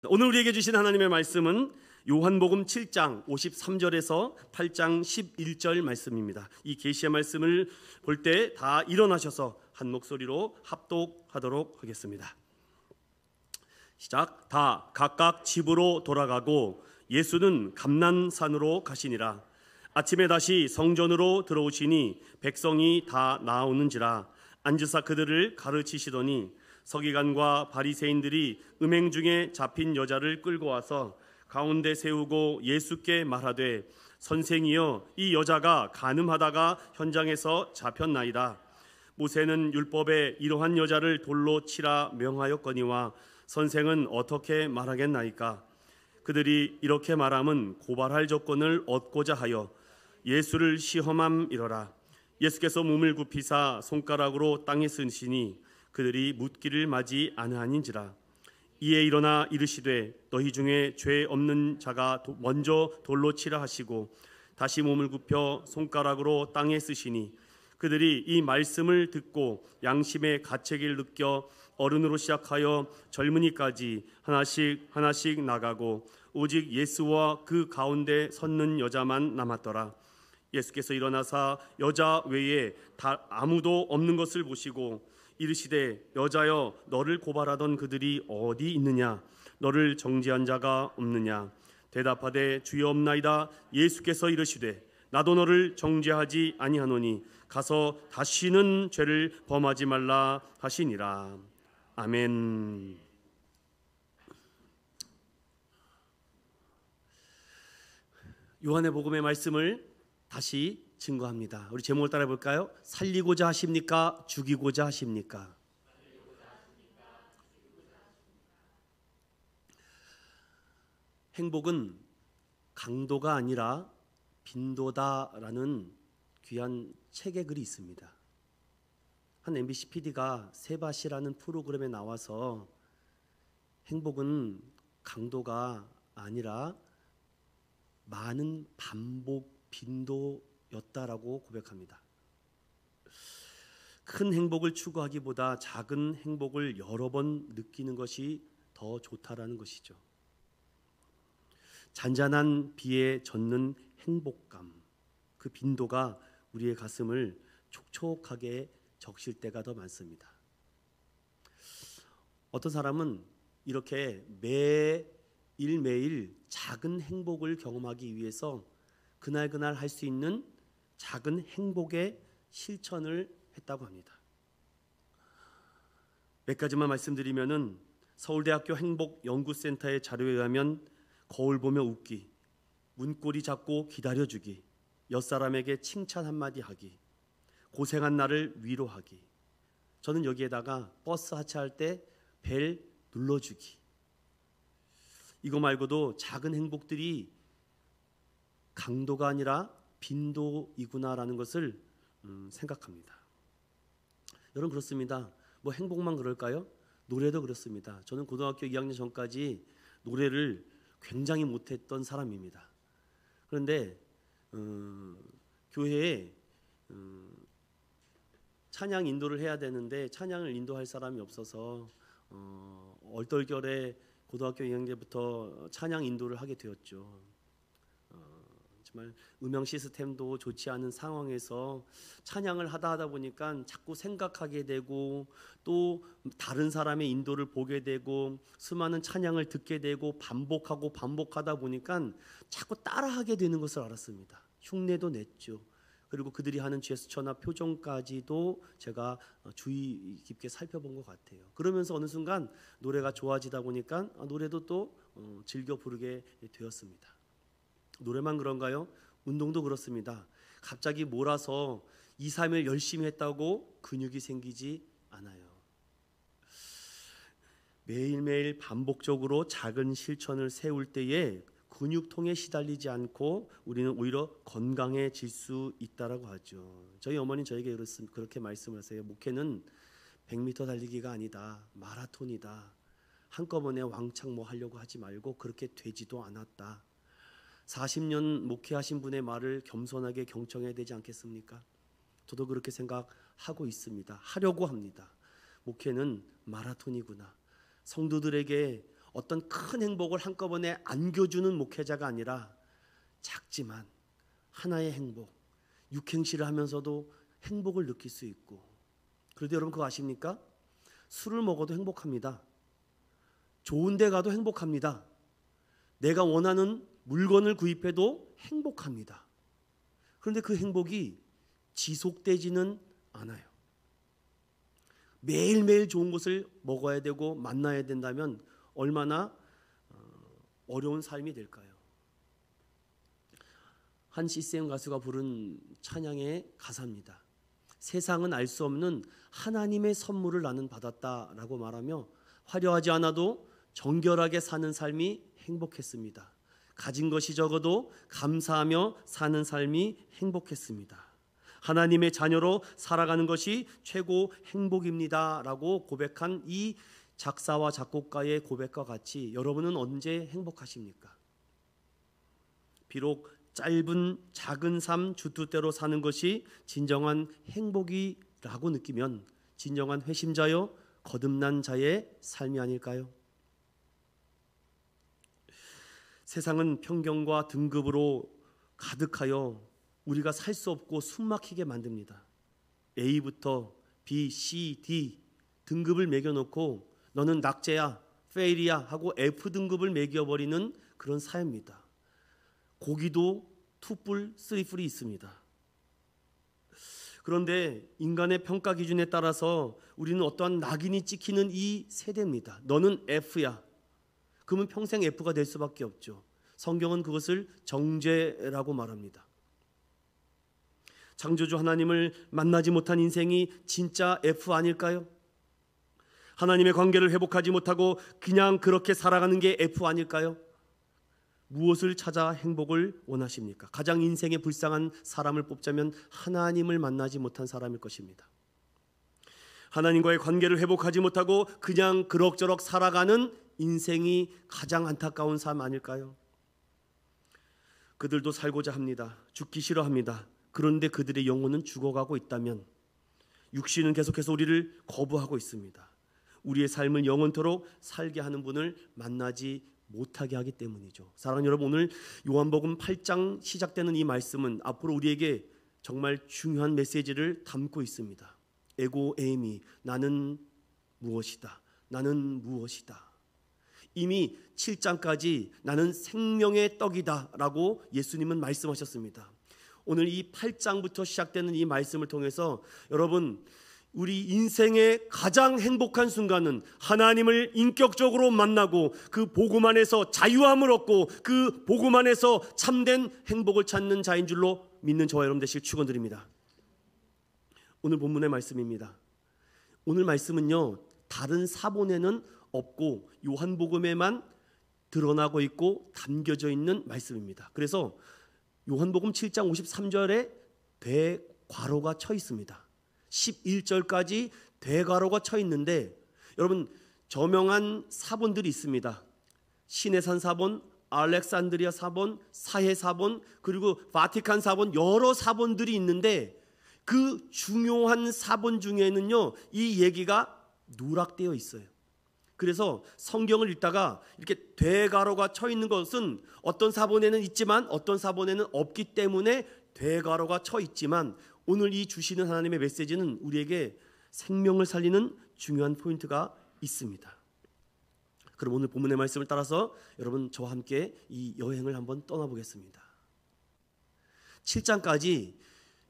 오늘 우리에게 주신 하나님의 말씀은 요한복음 7장 53절에서 8장 11절 말씀입니다. 이 계시의 말씀을 볼 때 다 일어나셔서 한 목소리로 합독하도록 하겠습니다. 시작. 다 각각 집으로 돌아가고 예수는 감난산으로 가시니라. 아침에 다시 성전으로 들어오시니 백성이 다 나오는지라 앉으사 그들을 가르치시더니 서기관과 바리새인들이 음행 중에 잡힌 여자를 끌고 와서 가운데 세우고 예수께 말하되 선생이여 이 여자가 간음하다가 현장에서 잡혔나이다. 모세는 율법에 이러한 여자를 돌로 치라 명하였거니와 선생은 어떻게 말하겠나이까. 그들이 이렇게 말함은 고발할 조건을 얻고자 하여 예수를 시험함이러라. 예수께서 몸을 굽히사 손가락으로 땅에 쓰시니 그들이 묻기를 마지 아니하니라. 이에 일어나 이르시되 너희 중에 죄 없는 자가 먼저 돌로 치라 하시고 다시 몸을 굽혀 손가락으로 땅에 쓰시니 그들이 이 말씀을 듣고 양심의 가책을 느껴 어른으로 시작하여 젊은이까지 하나씩 나가고 오직 예수와 그 가운데 섰는 여자만 남았더라. 예수께서 일어나사 여자 외에 아무도 없는 것을 보시고 이르시되 여자여 너를 고발하던 그들이 어디 있느냐? 너를 정죄한 자가 없느냐? 대답하되 주여 없나이다. 예수께서 이르시되 나도 너를 정죄하지 아니하노니 가서 다시는 죄를 범하지 말라 하시니라. 아멘. 요한의 복음의 말씀을 다시 증거합니다. 우리 제목을 따라 볼까요? 살리고자 하십니까? 죽이고자 하십니까? 행복은 강도가 아니라 빈도다라는 귀한 책의 글이 있습니다. 한 MBC PD가 세바시라는 프로그램에 나와서 행복은 강도가 아니라 많은 반복 빈도였다라고 고백합니다. 큰 행복을 추구하기보다 작은 행복을 여러 번 느끼는 것이 더 좋다라는 것이죠. 잔잔한 비에 젖는 행복감, 그 빈도가 우리의 가슴을 촉촉하게 적실 때가 더 많습니다. 어떤 사람은 이렇게 매일매일 작은 행복을 경험하기 위해서 그날 할 수 있는 작은 행복의 실천을 했다고 합니다. 몇 가지만 말씀드리면은 서울대학교 행복연구센터의 자료에 의하면 거울 보며 웃기, 문고리 잡고 기다려주기, 옆사람에게 칭찬 한마디 하기, 고생한 나를 위로하기. 저는 여기에다가 버스 하차할 때 벨 눌러주기. 이거 말고도 작은 행복들이 강도가 아니라 빈도이구나라는 것을 생각합니다. 여러분 그렇습니다. 뭐 행복만 그럴까요? 노래도 그렇습니다. 저는 고등학교 2학년 전까지 노래를 굉장히 못했던 사람입니다. 그런데 교회에 찬양 인도를 해야 되는데 찬양을 인도할 사람이 없어서 얼떨결에 고등학교 2학년 때부터 찬양 인도를 하게 되었죠. 정말 음영 시스템도 좋지 않은 상황에서 찬양을 하다 보니까 자꾸 생각하게 되고 또 다른 사람의 인도를 보게 되고 수많은 찬양을 듣게 되고 반복하다 보니까 자꾸 따라하게 되는 것을 알았습니다. 흉내도 냈죠. 그리고 그들이 하는 제스처나 표정까지도 제가 주의 깊게 살펴본 것 같아요. 그러면서 어느 순간 노래가 좋아지다 보니까 노래도 또 즐겨 부르게 되었습니다. 노래만 그런가요? 운동도 그렇습니다. 갑자기 몰아서 2, 3일 열심히 했다고 근육이 생기지 않아요. 매일매일 반복적으로 작은 실천을 세울 때에 근육통에 시달리지 않고 우리는 오히려 건강해질 수 있다라고 하죠. 저희 어머니 저에게 그렇게 말씀을 하세요. 목회는 100m 달리기가 아니다. 마라톤이다. 한꺼번에 왕창 뭐 하려고 하지 말고 그렇게 되지도 않았다. 40년 목회하신 분의 말을 겸손하게 경청해야 되지 않겠습니까? 저도 그렇게 생각하고 있습니다. 하려고 합니다. 목회는 마라톤이구나. 성도들에게 어떤 큰 행복을 한꺼번에 안겨주는 목회자가 아니라 작지만 하나의 행복, 육행시를 하면서도 행복을 느낄 수 있고. 그런데 여러분 그거 아십니까? 술을 먹어도 행복합니다. 좋은 데 가도 행복합니다. 내가 원하는 물건을 구입해도 행복합니다. 그런데 그 행복이 지속되지는 않아요. 매일매일 좋은 것을 먹어야 되고 만나야 된다면 얼마나 어려운 삶이 될까요? 한 CCM 가수가 부른 찬양의 가사입니다. 세상은 알 수 없는 하나님의 선물을 나는 받았다라고 말하며 화려하지 않아도 정결하게 사는 삶이 행복했습니다. 가진 것이 적어도 감사하며 사는 삶이 행복했습니다. 하나님의 자녀로 살아가는 것이 최고 행복입니다 라고 고백한 이 작사와 작곡가의 고백과 같이 여러분은 언제 행복하십니까? 비록 짧은 작은 삶 주투대로 사는 것이 진정한 행복이라고 느끼면 진정한 회심자여 거듭난 자의 삶이 아닐까요? 세상은 편견과 등급으로 가득하여 우리가 살 수 없고 숨막히게 만듭니다. A부터 B, C, D 등급을 매겨놓고 너는 낙제야, 페일이야 하고 F 등급을 매겨버리는 그런 사회입니다. 고기도 2뿔, 3뿔이 있습니다. 그런데 인간의 평가 기준에 따라서 우리는 어떠한 낙인이 찍히는 이 세대입니다. 너는 F야. 그러면 평생 F가 될 수밖에 없죠. 성경은 그것을 정죄라고 말합니다. 창조주 하나님을 만나지 못한 인생이 진짜 F 아닐까요? 하나님의 관계를 회복하지 못하고 그냥 그렇게 살아가는 게 F 아닐까요? 무엇을 찾아 행복을 원하십니까? 가장 인생에 불쌍한 사람을 뽑자면 하나님을 만나지 못한 사람일 것입니다. 하나님과의 관계를 회복하지 못하고 그냥 그럭저럭 살아가는 인생이 가장 안타까운 삶 아닐까요? 그들도 살고자 합니다. 죽기 싫어합니다. 그런데 그들의 영혼은 죽어가고 있다면 육신은 계속해서 우리를 거부하고 있습니다. 우리의 삶을 영원토록 살게 하는 분을 만나지 못하게 하기 때문이죠. 사랑하는 여러분, 오늘 요한복음 8장 시작되는 이 말씀은 앞으로 우리에게 정말 중요한 메시지를 담고 있습니다. 에고 에이미, 나는 무엇이다. 나는 무엇이다. 이미 7장까지 나는 생명의 떡이다 라고 예수님은 말씀하셨습니다. 오늘 이 8장부터 시작되는 이 말씀을 통해서 여러분, 우리 인생의 가장 행복한 순간은 하나님을 인격적으로 만나고 그 복음 안에서 자유함을 얻고 그 복음 안에서 참된 행복을 찾는 자인 줄로 믿는 저와 여러분 되시길 축원드립니다. 오늘 본문의 말씀입니다. 오늘 말씀은요, 다른 사본에는 없고 요한복음에만 드러나고 있고 담겨져 있는 말씀입니다. 그래서 요한복음 7장 53절에 대괄호가 쳐 있습니다. 11절까지 대괄호가 쳐 있는데 여러분, 저명한 사본들이 있습니다. 시내산 사본, 알렉산드리아 사본, 사해 사본, 그리고 바티칸 사본, 여러 사본들이 있는데 그 중요한 사본 중에는요, 이 얘기가 누락되어 있어요. 그래서 성경을 읽다가 이렇게 대괄호가 쳐 있는 것은 어떤 사본에는 있지만 어떤 사본에는 없기 때문에 대괄호가 쳐 있지만 오늘 이 주시는 하나님의 메시지는 우리에게 생명을 살리는 중요한 포인트가 있습니다. 그럼 오늘 본문의 말씀을 따라서 여러분 저와 함께 이 여행을 한번 떠나보겠습니다. 7장까지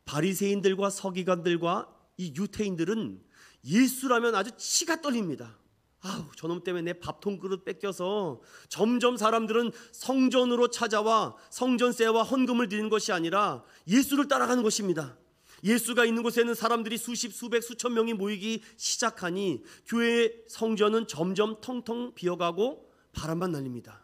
바리새인들과 서기관들과 이 유태인들은 예수라면 아주 치가 떨립니다. 아우, 저놈 때문에 내 밥통 그릇 뺏겨서 점점 사람들은 성전으로 찾아와 성전세와 헌금을 드리는 것이 아니라 예수를 따라가는 것입니다. 예수가 있는 곳에는 사람들이 수십, 수백, 수천 명이 모이기 시작하니 교회의 성전은 점점 텅텅 비어가고 바람만 날립니다.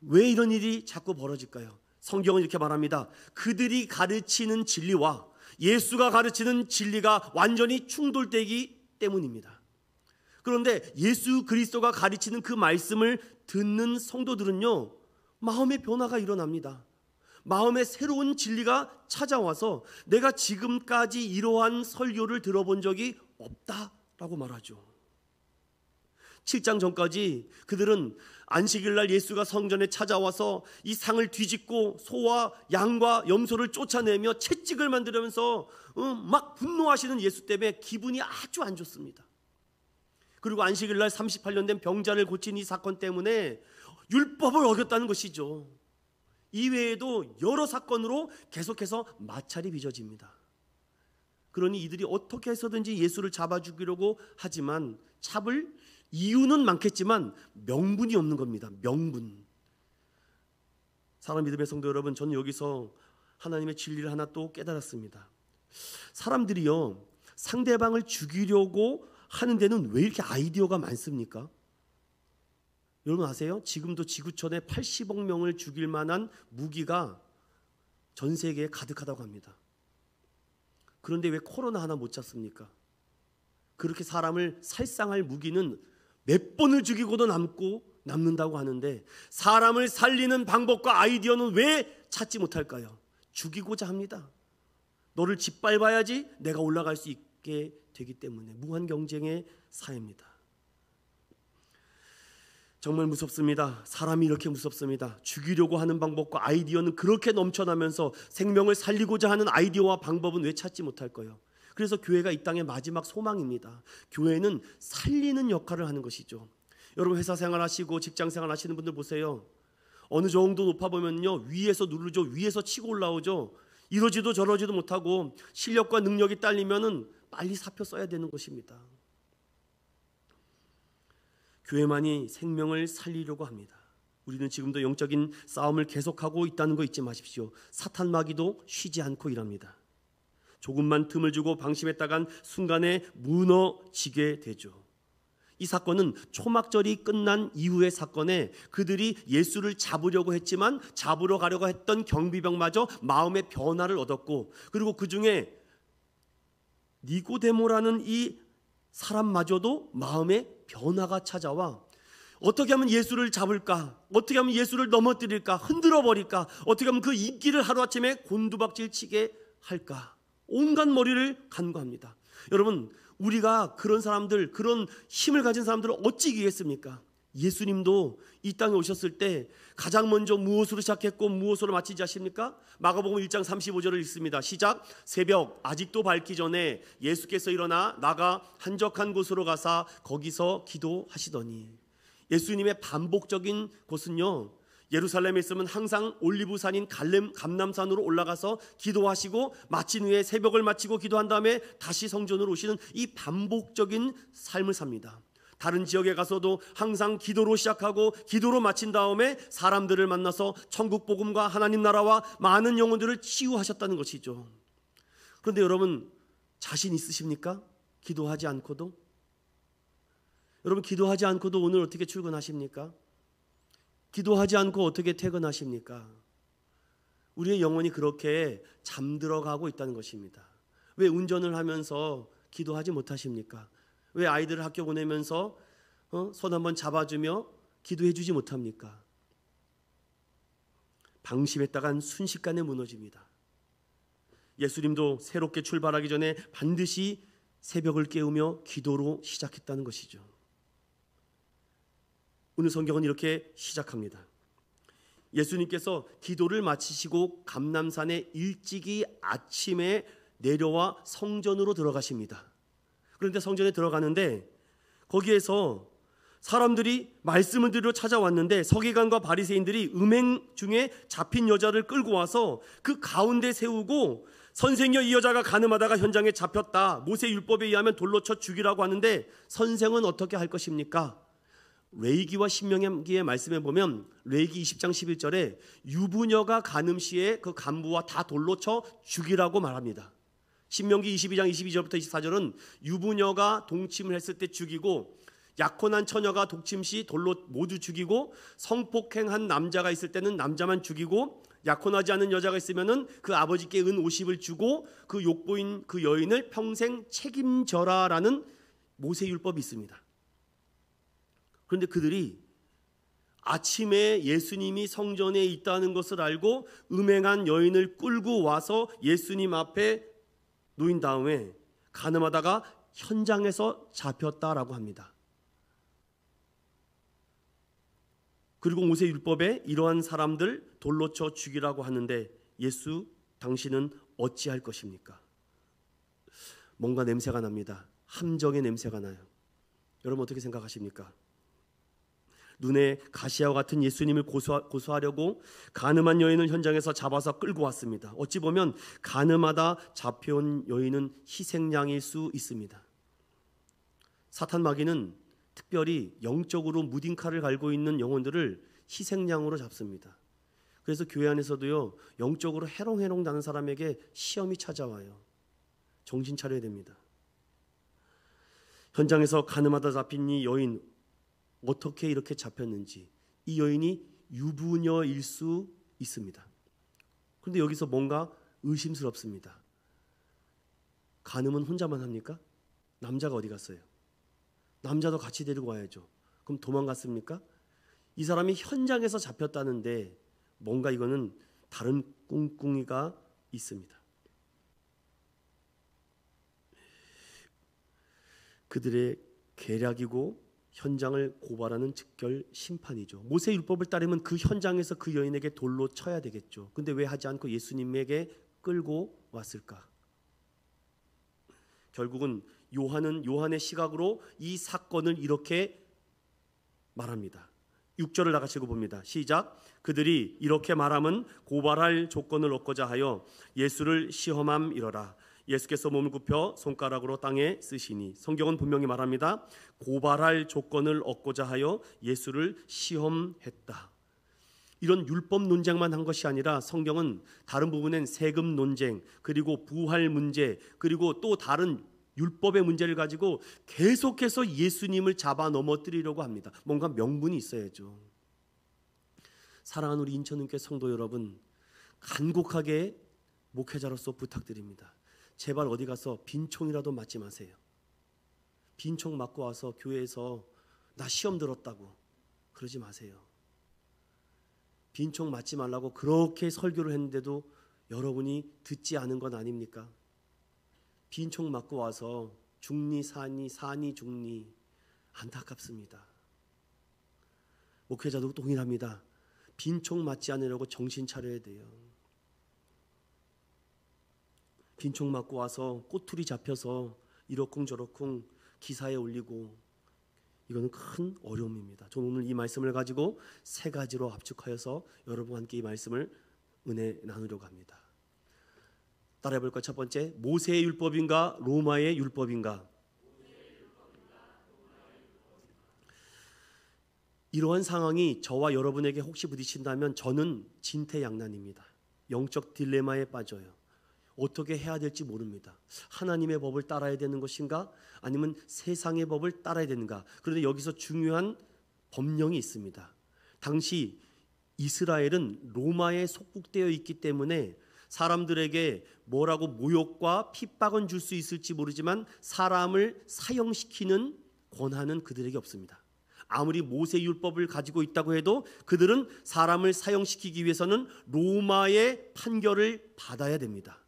왜 이런 일이 자꾸 벌어질까요? 성경은 이렇게 말합니다. 그들이 가르치는 진리와 예수가 가르치는 진리가 완전히 충돌되기 때문입니다. 그런데 예수 그리스도가 가르치는 그 말씀을 듣는 성도들은요, 마음의 변화가 일어납니다. 마음에 새로운 진리가 찾아와서 내가 지금까지 이러한 설교를 들어본 적이 없다라고 말하죠. 7장 전까지 그들은 안식일 날 예수가 성전에 찾아와서 이 상을 뒤집고 소와 양과 염소를 쫓아내며 채찍을 만들면서 막 분노하시는 예수 때문에 기분이 아주 안 좋습니다. 그리고 안식일 날 38년 된 병자를 고친 이 사건 때문에 율법을 어겼다는 것이죠. 이외에도 여러 사건으로 계속해서 마찰이 빚어집니다. 그러니 이들이 어떻게 해서든지 예수를 잡아 죽이려고 하지만 잡을 이유는 많겠지만 명분이 없는 겁니다. 명분. 사랑 믿음의 성도 여러분, 저는 여기서 하나님의 진리를 하나 또 깨달았습니다. 사람들이요, 상대방을 죽이려고 하는 데는 왜 이렇게 아이디어가 많습니까? 여러분 아세요? 지금도 지구촌에 80억 명을 죽일 만한 무기가 전 세계에 가득하다고 합니다. 그런데 왜 코로나 하나 못 잡습니까? 그렇게 사람을 살상할 무기는 몇 번을 죽이고도 남는다고 하는데 사람을 살리는 방법과 아이디어는 왜 찾지 못할까요? 죽이고자 합니다. 너를 짓밟아야지 내가 올라갈 수 있게 되기 때문에 무한 경쟁의 사회입니다. 정말 무섭습니다. 사람이 이렇게 무섭습니다. 죽이려고 하는 방법과 아이디어는 그렇게 넘쳐나면서 생명을 살리고자 하는 아이디어와 방법은 왜 찾지 못할까요? 그래서 교회가 이 땅의 마지막 소망입니다. 교회는 살리는 역할을 하는 것이죠. 여러분 회사 생활하시고 직장 생활하시는 분들 보세요. 어느 정도 높아 보면요, 위에서 누르죠. 위에서 치고 올라오죠. 이러지도 저러지도 못하고 실력과 능력이 딸리면은 빨리 사표 써야 되는 것입니다. 교회만이 생명을 살리려고 합니다. 우리는 지금도 영적인 싸움을 계속하고 있다는 거 잊지 마십시오. 사탄 마귀도 쉬지 않고 일합니다. 조금만 틈을 주고 방심했다간 순간에 무너지게 되죠. 이 사건은 초막절이 끝난 이후의 사건에 그들이 예수를 잡으려고 했지만 잡으러 가려고 했던 경비병마저 마음의 변화를 얻었고, 그리고 그 중에 니고데모라는 이 사람마저도 마음의 변화가 찾아와 어떻게 하면 예수를 잡을까? 어떻게 하면 예수를 넘어뜨릴까? 흔들어 버릴까? 어떻게 하면 그 인기를 하루아침에 곤두박질 치게 할까? 온갖 머리를 간과합니다. 여러분, 우리가 그런 사람들, 그런 힘을 가진 사람들을 어찌 이기겠습니까? 예수님도 이 땅에 오셨을 때 가장 먼저 무엇으로 시작했고 무엇으로 마치지 아십니까? 마가복음 1장 35절을 읽습니다. 시작. 새벽 아직도 밝기 전에 예수께서 일어나 나가 한적한 곳으로 가사 거기서 기도하시더니, 예수님의 반복적인 곳은요, 예루살렘에 있으면 항상 올리브산인 감람산으로 올라가서 기도하시고 마친 후에 새벽을 마치고 기도한 다음에 다시 성전으로 오시는 이 반복적인 삶을 삽니다. 다른 지역에 가서도 항상 기도로 시작하고 기도로 마친 다음에 사람들을 만나서 천국 복음과 하나님 나라와 많은 영혼들을 치유하셨다는 것이죠. 그런데 여러분, 자신 있으십니까? 기도하지 않고도? 여러분, 기도하지 않고도 오늘 어떻게 출근하십니까? 기도하지 않고 어떻게 퇴근하십니까? 우리의 영혼이 그렇게 잠들어가고 있다는 것입니다. 왜 운전을 하면서 기도하지 못하십니까? 왜 아이들을 학교 보내면서 손 한번 잡아주며 기도해 주지 못합니까? 방심했다간 순식간에 무너집니다. 예수님도 새롭게 출발하기 전에 반드시 새벽을 깨우며 기도로 시작했다는 것이죠. 오늘 성경은 이렇게 시작합니다. 예수님께서 기도를 마치시고 감람산에 일찍이 아침에 내려와 성전으로 들어가십니다. 그런데 성전에 들어가는데 거기에서 사람들이 말씀을 들으러 찾아왔는데 서기관과 바리새인들이 음행 중에 잡힌 여자를 끌고 와서 그 가운데 세우고, 선생여 이 여자가 간음하다가 현장에 잡혔다, 모세 율법에 의하면 돌로 쳐 죽이라고 하는데 선생은 어떻게 할 것입니까? 레위기와 신명기의 말씀에 보면 레위기 20장 11절에 유부녀가 간음 시에 그 간부와 다 돌로 쳐 죽이라고 말합니다. 신명기 22장 22절부터 24절은 유부녀가 동침을 했을 때 죽이고, 약혼한 처녀가 독침 시 돌로 모두 죽이고, 성폭행한 남자가 있을 때는 남자만 죽이고, 약혼하지 않은 여자가 있으면은 그 아버지께 은 50을 주고 그 욕보인 그 여인을 평생 책임져라라는 모세 율법이 있습니다. 그런데 그들이 아침에 예수님이 성전에 있다는 것을 알고 음행한 여인을 끌고 와서 예수님 앞에 놓인 다음에 간음하다가 현장에서 잡혔다라고 합니다. 그리고 모세 율법에 이러한 사람들 돌로 쳐 죽이라고 하는데 예수 당신은 어찌할 것입니까? 뭔가 냄새가 납니다. 함정의 냄새가 나요. 여러분 어떻게 생각하십니까? 눈에 가시와 같은 예수님을 고소하려고 가늠한 여인을 현장에서 잡아서 끌고 왔습니다. 어찌 보면 가늠하다 잡혀온 여인은 희생양일 수 있습니다. 사탄 마귀는 특별히 영적으로 무딘칼을 갈고 있는 영혼들을 희생양으로 잡습니다. 그래서 교회 안에서도요, 영적으로 해롱해롱 나는 사람에게 시험이 찾아와요. 정신 차려야 됩니다. 현장에서 가늠하다 잡힌 이 여인, 어떻게 이렇게 잡혔는지, 이 여인이 유부녀일 수 있습니다. 그런데 여기서 뭔가 의심스럽습니다. 가늠은 혼자만 합니까? 남자가 어디 갔어요? 남자도 같이 데리고 와야죠. 그럼 도망갔습니까? 이 사람이 현장에서 잡혔다는데 뭔가 이거는 다른 꿍꿍이가 있습니다. 그들의 계략이고 현장을 고발하는 즉결 심판이죠. 모세 율법을 따르면 그 현장에서 그 여인에게 돌로 쳐야 되겠죠. 근데 왜 하지 않고 예수님에게 끌고 왔을까? 결국은 요한의 시각으로 이 사건을 이렇게 말합니다. 6절을 나가시고 봅니다. 시작. 그들이 이렇게 말함은 고발할 조건을 얻고자 하여 예수를 시험함이러라. 예수께서 몸을 굽혀 손가락으로 땅에 쓰시니, 성경은 분명히 말합니다. 고발할 조건을 얻고자 하여 예수를 시험했다. 이런 율법 논쟁만 한 것이 아니라 성경은 다른 부분엔 세금 논쟁, 그리고 부활 문제, 그리고 또 다른 율법의 문제를 가지고 계속해서 예수님을 잡아 넘어뜨리려고 합니다. 뭔가 명분이 있어야죠. 사랑하는 우리 인천은교회 성도 여러분, 간곡하게 목회자로서 부탁드립니다. 제발 어디 가서 빈총이라도 맞지 마세요. 빈총 맞고 와서 교회에서 나 시험 들었다고 그러지 마세요. 빈총 맞지 말라고 그렇게 설교를 했는데도 여러분이 듣지 않은 건 아닙니까? 빈총 맞고 와서 죽니 사니 죽니, 안타깝습니다. 목회자도 동일합니다. 빈총 맞지 않으려고 정신 차려야 돼요. 빈총 맞고 와서 꼬투리 잡혀서 이러쿵저러쿵 기사에 올리고, 이거는 큰 어려움입니다. 저는 오늘 이 말씀을 가지고 세 가지로 압축하여서 여러분과 함께 이 말씀을 은혜 나누려고 합니다. 따라해 볼까요? 첫 번째, 모세의 율법인가 로마의 율법인가? 이러한 상황이 저와 여러분에게 혹시 부딪힌다면 저는 진퇴양난입니다. 영적 딜레마에 빠져요. 어떻게 해야 될지 모릅니다. 하나님의 법을 따라야 되는 것인가, 아니면 세상의 법을 따라야 되는가? 그런데 여기서 중요한 법령이 있습니다. 당시 이스라엘은 로마에 속국되어 있기 때문에 사람들에게 뭐라고 모욕과 핍박은 줄 수 있을지 모르지만 사람을 사형시키는 권한은 그들에게 없습니다. 아무리 모세 율법을 가지고 있다고 해도 그들은 사람을 사형시키기 위해서는 로마의 판결을 받아야 됩니다.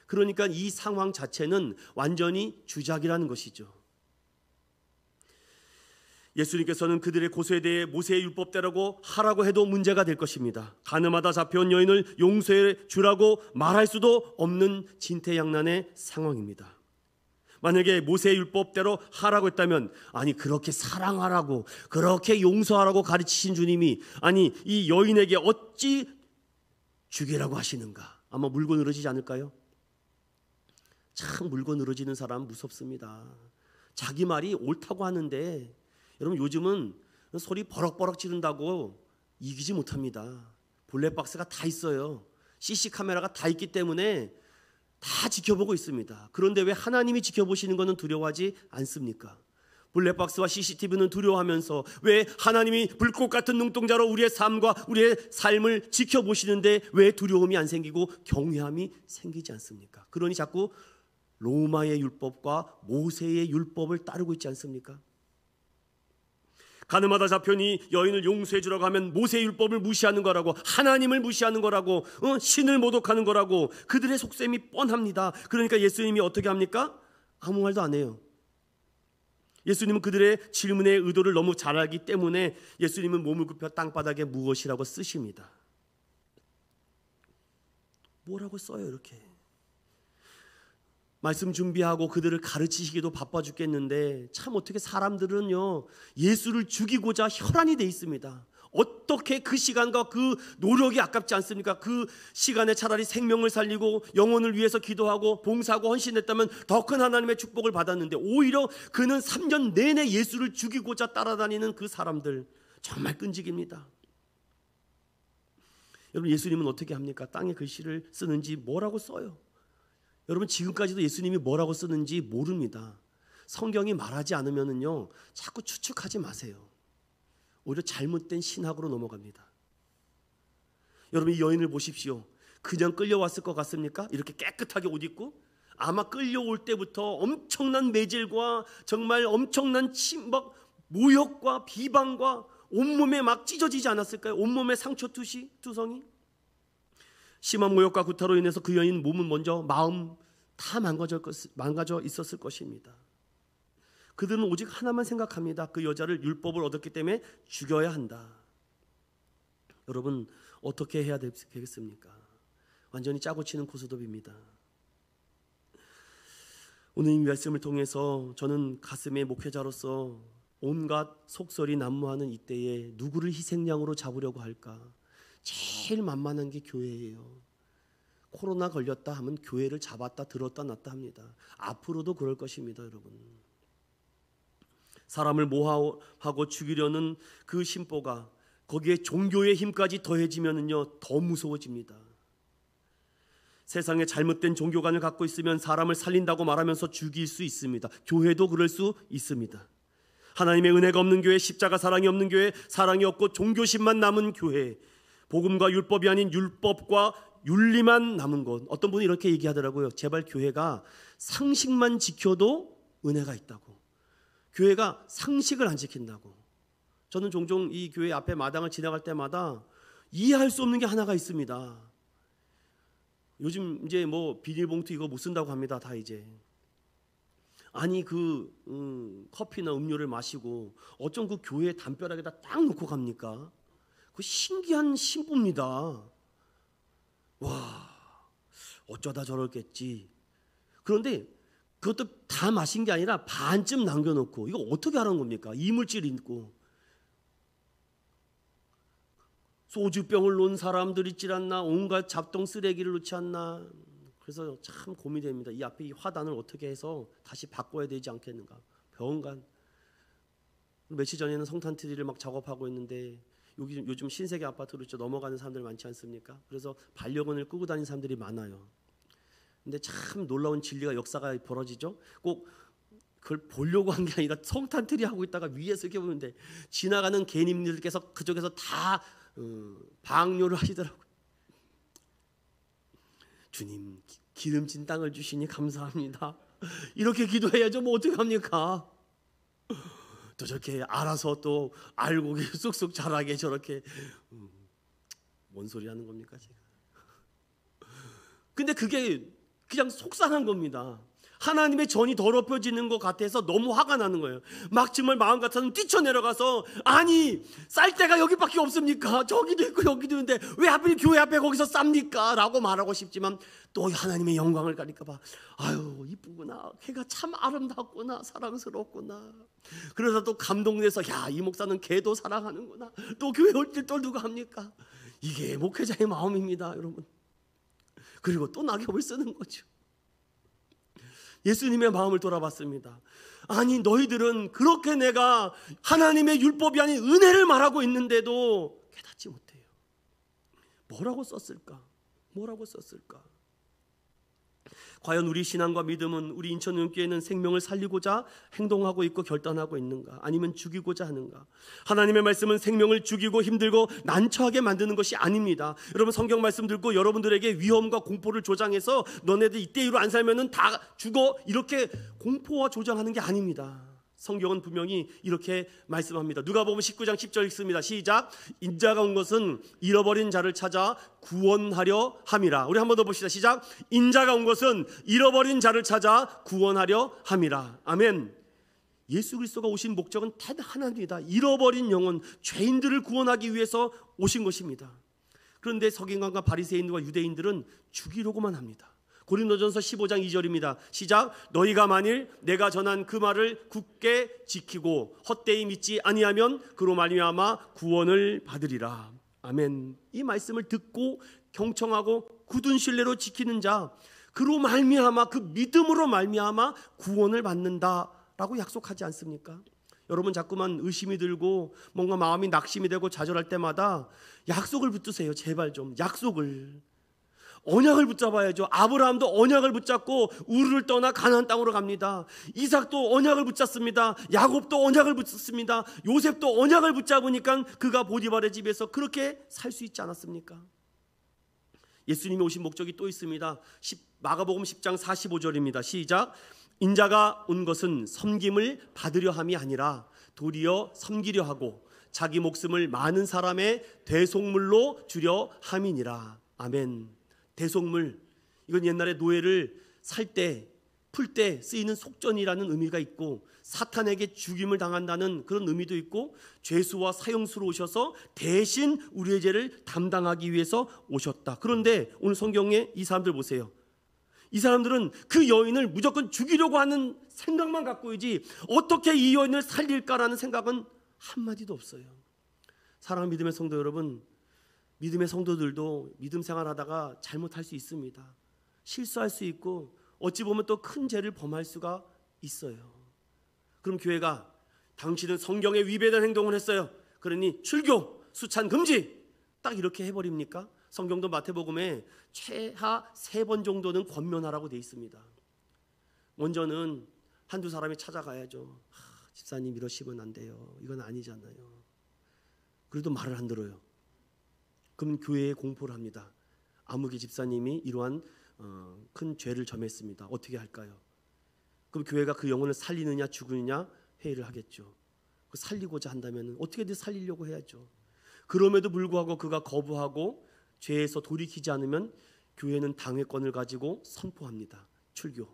그러니까 이 상황 자체는 완전히 주작이라는 것이죠. 예수님께서는 그들의 고소에 대해 모세의 율법대로 하라고 해도 문제가 될 것입니다. 가늠하다 잡혀온 여인을 용서해 주라고 말할 수도 없는 진퇴양난의 상황입니다. 만약에 모세의 율법대로 하라고 했다면, 아니 그렇게 사랑하라고, 그렇게 용서하라고 가르치신 주님이 아니 이 여인에게 어찌 죽이라고 하시는가? 아마 물고 늘어지지 않을까요? 참 물고 늘어지는 사람 무섭습니다. 자기 말이 옳다고 하는데, 여러분 요즘은 소리 버럭버럭 지른다고 이기지 못합니다. 블랙박스가 다 있어요. CC 카메라가 다 있기 때문에 다 지켜보고 있습니다. 그런데 왜 하나님이 지켜보시는 것은 두려워하지 않습니까? 블랙박스와 CCTV는 두려워하면서 왜 하나님이 불꽃 같은 눈동자로 우리의 삶과 우리의 삶을 지켜보시는데 왜 두려움이 안 생기고 경외함이 생기지 않습니까? 그러니 자꾸 로마의 율법과 모세의 율법을 따르고 있지 않습니까? 가늠하다 잡혀니 여인을 용서해 주라고 하면 모세의 율법을 무시하는 거라고, 하나님을 무시하는 거라고, 신을 모독하는 거라고, 그들의 속셈이 뻔합니다. 그러니까 예수님이 어떻게 합니까? 아무 말도 안 해요. 예수님은 그들의 질문의 의도를 너무 잘 알기 때문에 예수님은 몸을 굽혀 땅바닥에 무엇이라고 쓰십니다. 뭐라고 써요 이렇게. 말씀 준비하고 그들을 가르치시기도 바빠 죽겠는데 참 어떻게 사람들은요 예수를 죽이고자 혈안이 돼 있습니다. 어떻게 그 시간과 그 노력이 아깝지 않습니까? 그 시간에 차라리 생명을 살리고 영혼을 위해서 기도하고 봉사하고 헌신했다면 더 큰 하나님의 축복을 받았는데 오히려 그는 3년 내내 예수를 죽이고자 따라다니는 그 사람들 정말 끈질깁니다. 여러분 예수님은 어떻게 합니까? 땅에 글씨를 쓰는지 뭐라고 써요? 여러분 지금까지도 예수님이 뭐라고 쓰는지 모릅니다. 성경이 말하지 않으면은요 자꾸 추측하지 마세요. 오히려 잘못된 신학으로 넘어갑니다. 여러분 이 여인을 보십시오. 그냥 끌려왔을 것 같습니까? 이렇게 깨끗하게 옷 입고 아마 끌려올 때부터 엄청난 매질과 정말 엄청난 침박 모욕과 비방과 온몸에 막 찢어지지 않았을까요? 온몸에 상처 투성이 심한 모욕과 구타로 인해서 그 여인 몸은 먼저 마음 다 망가져 있었을 것입니다. 그들은 오직 하나만 생각합니다. 그 여자를 율법을 얻었기 때문에 죽여야 한다. 여러분 어떻게 해야 되겠습니까? 완전히 짜고 치는 고스톱입니다. 오늘 이 말씀을 통해서 저는 가슴의 목회자로서 온갖 속설이 난무하는 이때에 누구를 희생양으로 잡으려고 할까? 제일 만만한 게 교회예요. 코로나 걸렸다 하면 교회를 잡았다 들었다 놨다 합니다. 앞으로도 그럴 것입니다, 여러분. 사람을 모함하고 죽이려는 그 심보가 거기에 종교의 힘까지 더해지면은요 더 무서워집니다. 세상에 잘못된 종교관을 갖고 있으면 사람을 살린다고 말하면서 죽일 수 있습니다. 교회도 그럴 수 있습니다. 하나님의 은혜가 없는 교회, 십자가 사랑이 없는 교회, 사랑이 없고 종교심만 남은 교회, 복음과 율법이 아닌 율법과 윤리만 남은 것. 어떤 분이 이렇게 얘기하더라고요. 제발 교회가 상식만 지켜도 은혜가 있다고. 교회가 상식을 안 지킨다고. 저는 종종 이 교회 앞에 마당을 지나갈 때마다 이해할 수 없는 게 하나가 있습니다. 요즘 이제 뭐 비닐봉투 이거 못 쓴다고 합니다. 다 이제. 아니 커피나 음료를 마시고 어쩜 그 교회 담벼락에다 딱 놓고 갑니까? 그 신기한 신부입니다. 와, 어쩌다 저럴겠지. 그런데 그것도 다 마신 게 아니라 반쯤 남겨놓고 이거 어떻게 하라는 겁니까? 이물질 있고 소주병을 놓은 사람들 있질 않나? 온갖 잡동 쓰레기를 놓지 않나? 그래서 참 고민됩니다. 이 앞에 이 화단을 어떻게 해서 다시 바꿔야 되지 않겠는가? 병원간 며칠 전에는 성탄 트리를 막 작업하고 있는데 요즘 신세계 아파트로 넘어가는 사람들 많지 않습니까? 그래서 반려견을 끌고 다니는 사람들이 많아요. 근데 참 놀라운 진리가 역사가 벌어지죠. 꼭 그걸 보려고 한 게 아니라 성탄 트리 하고 있다가 위에서 이렇게 보는데 지나가는 개님들께서 그쪽에서 다 방뇨를 하시더라고요. 주님 기름진 땅을 주시니 감사합니다. 이렇게 기도해야죠. 뭐 어떻게 합니까? 또 저렇게 알아서 또 알고 쑥쑥 자라게 저렇게 뭔 소리 하는 겁니까 지금? 근데 그게 그냥 속상한 겁니다. 하나님의 전이 더럽혀지는 것 같아서 너무 화가 나는 거예요. 막 정말 마음 같아서는 뛰쳐내려가서 아니 쌀 데가 여기밖에 없습니까? 저기도 있고 여기도 있는데 왜 하필 교회 앞에 거기서 쌉니까? 라고 말하고 싶지만 또 하나님의 영광을 가니까 봐. 아유 이쁘구나. 걔가 참 아름답구나. 사랑스럽구나. 그래서 또 감동돼서 야, 이 목사는 걔도 사랑하는구나. 또 교회 올 때 또 누가 합니까? 이게 목회자의 마음입니다, 여러분. 그리고 또 낙엽을 쓰는 거죠. 예수님의 마음을 돌아봤습니다. 아니 너희들은 그렇게 내가 하나님의 율법이 아닌 은혜를 말하고 있는데도 깨닫지 못해요. 뭐라고 썼을까? 뭐라고 썼을까? 과연 우리 신앙과 믿음은 우리 인천은교회는 생명을 살리고자 행동하고 있고 결단하고 있는가? 아니면 죽이고자 하는가? 하나님의 말씀은 생명을 죽이고 힘들고 난처하게 만드는 것이 아닙니다. 여러분 성경 말씀 듣고 여러분들에게 위험과 공포를 조장해서 너네들 이때로 안 살면은 다 죽어 이렇게 공포와 조장하는 게 아닙니다. 성경은 분명히 이렇게 말씀합니다. 누가복음 19장 10절 읽습니다. 시작. 인자가 온 것은 잃어버린 자를 찾아 구원하려 함이라. 우리 한 번 더 봅시다. 시작. 인자가 온 것은 잃어버린 자를 찾아 구원하려 함이라. 아멘. 예수 그리스도가 오신 목적은 단 하나입니다. 잃어버린 영혼, 죄인들을 구원하기 위해서 오신 것입니다. 그런데 서기관과 바리새인들과 유대인들은 죽이려고만 합니다. 고린도전서 15장 2절입니다. 시작. 너희가 만일 내가 전한 그 말을 굳게 지키고 헛되이 믿지 아니하면 그로 말미암아 구원을 받으리라. 아멘. 이 말씀을 듣고 경청하고 굳은 신뢰로 지키는 자, 그로 말미암아, 그 믿음으로 말미암아 구원을 받는다라고 약속하지 않습니까? 여러분 자꾸만 의심이 들고 뭔가 마음이 낙심이 되고 좌절할 때마다 약속을 붙드세요. 제발 좀 약속을, 언약을 붙잡아야죠. 아브라함도 언약을 붙잡고 우르를 떠나 가나안 땅으로 갑니다. 이삭도 언약을 붙잡습니다. 야곱도 언약을 붙잡습니다. 요셉도 언약을 붙잡으니까 그가 보디발의 집에서 그렇게 살 수 있지 않았습니까? 예수님이 오신 목적이 또 있습니다. 마가복음 10장 45절입니다. 시작. 인자가 온 것은 섬김을 받으려 함이 아니라 도리어 섬기려 하고 자기 목숨을 많은 사람의 대속물로 주려 함이니라. 아멘. 대속물, 이건 옛날에 노예를 살 때, 풀 때 쓰이는 속전이라는 의미가 있고 사탄에게 죽임을 당한다는 그런 의미도 있고 죄수와 사형수로 오셔서 대신 우리의 죄를 담당하기 위해서 오셨다. 그런데 오늘 성경에 이 사람들 보세요. 이 사람들은 그 여인을 무조건 죽이려고 하는 생각만 갖고 있지 어떻게 이 여인을 살릴까라는 생각은 한마디도 없어요. 사랑하는 믿음의 성도 여러분, 믿음의 성도들도 믿음 생활하다가 잘못할 수 있습니다. 실수할 수 있고 어찌 보면 또 큰 죄를 범할 수가 있어요. 그럼 교회가 당신은 성경에 위배된 행동을 했어요, 그러니 출교, 수찬 금지, 딱 이렇게 해버립니까? 성경도 마태복음에 최하 3번 정도는 권면하라고 돼 있습니다. 먼저는 한두 사람이 찾아가야죠. 집사님 이러시면 안 돼요, 이건 아니잖아요. 그래도 말을 안 들어요. 그럼 교회에 공포를 합니다. 아무개 집사님이 이러한 큰 죄를 점했습니다. 어떻게 할까요? 그럼 교회가 그 영혼을 살리느냐 죽이느냐 회의를 하겠죠. 살리고자 한다면 어떻게든 살리려고 해야죠. 그럼에도 불구하고 그가 거부하고 죄에서 돌이키지 않으면 교회는 당회권을 가지고 선포합니다. 출교,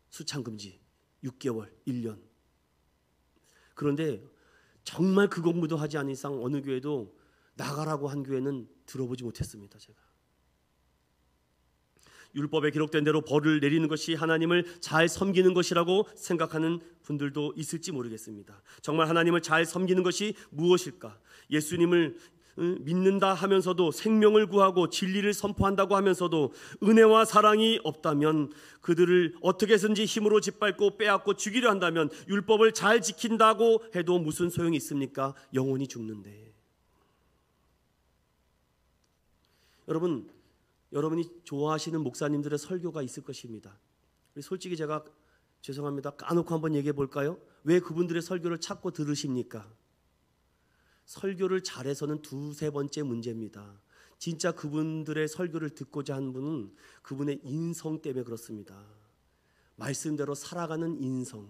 수창금지 6개월, 1년. 그런데 정말 그 공부도 하지 않은 이상 어느 교회도 나가라고 한 교회는 들어보지 못했습니다. 제가 율법에 기록된 대로 벌을 내리는 것이 하나님을 잘 섬기는 것이라고 생각하는 분들도 있을지 모르겠습니다. 정말 하나님을 잘 섬기는 것이 무엇일까? 예수님을 믿는다 하면서도 생명을 구하고 진리를 선포한다고 하면서도 은혜와 사랑이 없다면, 그들을 어떻게 해서든지 힘으로 짓밟고 빼앗고 죽이려 한다면 율법을 잘 지킨다고 해도 무슨 소용이 있습니까? 영혼이 죽는데. 여러분이 좋아하시는 목사님들의 설교가 있을 것입니다. 솔직히 제가 죄송합니다. 까놓고 한번 얘기해 볼까요? 왜 그분들의 설교를 찾고 들으십니까? 설교를 잘해서는 2-3번째 문제입니다. 진짜 그분들의 설교를 듣고자 하는 분은 그분의 인성 때문에 그렇습니다. 말씀대로 살아가는 인성,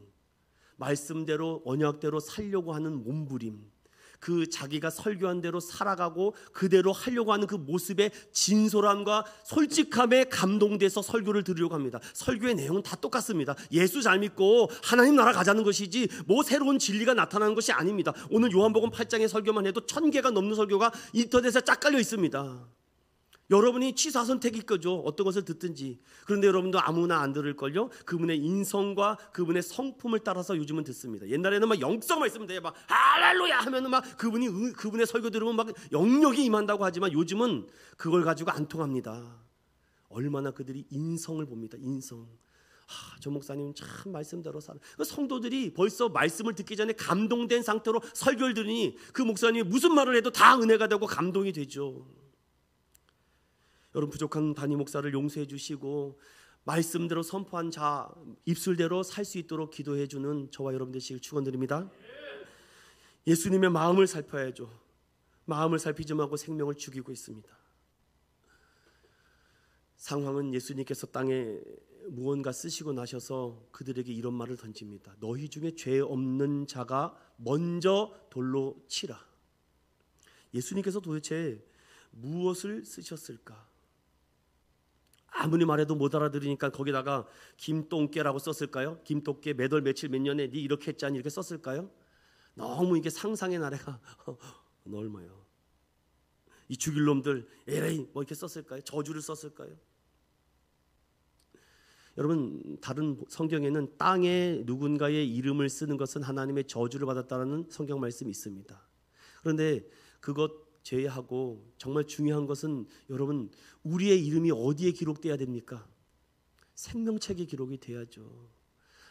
말씀대로 언약대로 살려고 하는 몸부림, 그 자기가 설교한 대로 살아가고 그대로 하려고 하는 그 모습의 진솔함과 솔직함에 감동돼서 설교를 들으려고 합니다. 설교의 내용은 다 똑같습니다. 예수 잘 믿고 하나님 나라 가자는 것이지 뭐 새로운 진리가 나타나는 것이 아닙니다. 오늘 요한복음 8장의 설교만 해도 1000개가 넘는 설교가 인터넷에 쫙 깔려 있습니다. 여러분이 취사선택일 거죠. 어떤 것을 듣든지. 그런데 여러분도 아무나 안 들을걸요. 그분의 인성과 그분의 성품을 따라서 요즘은 듣습니다. 옛날에는 막 영성만 있으면 돼요. 막 할렐루야 하면은 막 그분의 설교 들으면 막 영역이 임한다고 하지만 요즘은 그걸 가지고 안 통합니다. 얼마나 그들이 인성을 봅니다. 인성. 저 목사님 참 말씀대로 살아. 성도들이 벌써 말씀을 듣기 전에 감동된 상태로 설교를 들으니 그 목사님이 무슨 말을 해도 다 은혜가 되고 감동이 되죠. 여러분, 부족한 담임 목사를 용서해 주시고 말씀대로 선포한 자 입술대로 살 수 있도록 기도해 주는 저와 여러분 되시길 축원드립니다. 예수님의 마음을 살펴야죠. 마음을 살피지 말고 생명을 죽이고 있습니다. 상황은 예수님께서 땅에 무언가 쓰시고 나셔서 그들에게 이런 말을 던집니다. 너희 중에 죄 없는 자가 먼저 돌로 치라. 예수님께서 도대체 무엇을 쓰셨을까? 아무리 말해도 못 알아들으니까 거기다가 김똥개라고 썼을까요? 김똥개 몇 월 며칠 몇 년에 네 이렇게 했잖니 이렇게 썼을까요? 너무 이게 상상의 나래가 넓어요. 이 죽일 놈들 에레이 뭐 이렇게 썼을까요? 저주를 썼을까요? 여러분, 다른 성경에는 땅에 누군가의 이름을 쓰는 것은 하나님의 저주를 받았다는 성경 말씀이 있습니다. 그런데 그것 제외하고 정말 중요한 것은 여러분, 우리의 이름이 어디에 기록돼야 됩니까? 생명책에 기록이 돼야죠.